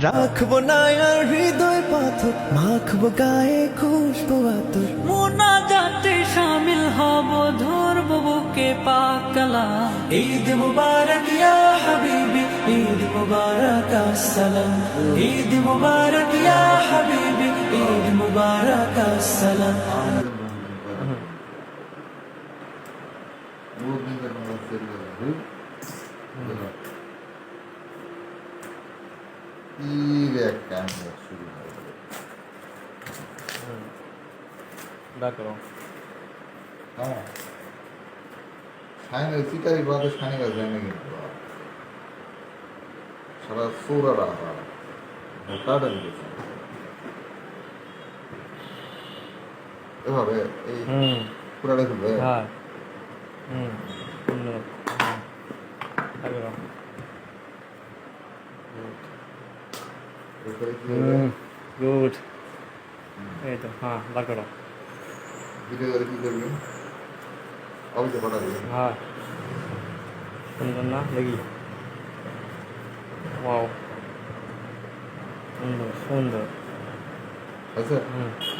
রাখবো না আর হৃদয় পাথর, মাখবো গায়ে খুশবু আতর। মোনাজাতে শামিল হব, ধরব বুকে পাক কালাম। ঈদ মুবারক ইয়া হাবিবি, ঈদ মুবারক আসসালাম। ঈদ মুবারক ইয়া হাবিবি, ঈদ মুবারক আসসালাম। সিটারি বাদে সানি গাছ যায় না কিন্তু সারা সৌরারা ভোটাটা দিয়েছে এভাবে এই পুরাটা খুলবে হ্যাঁ এরপরে কি হবে গুড এই তো হ্যাঁ বার করো ভিডিও করে কি করবি অবশ্যই পাঠাবি হ্যাঁ সুন্দর না দেখি ওয়াও সুন্দর সুন্দর আচ্ছা হুম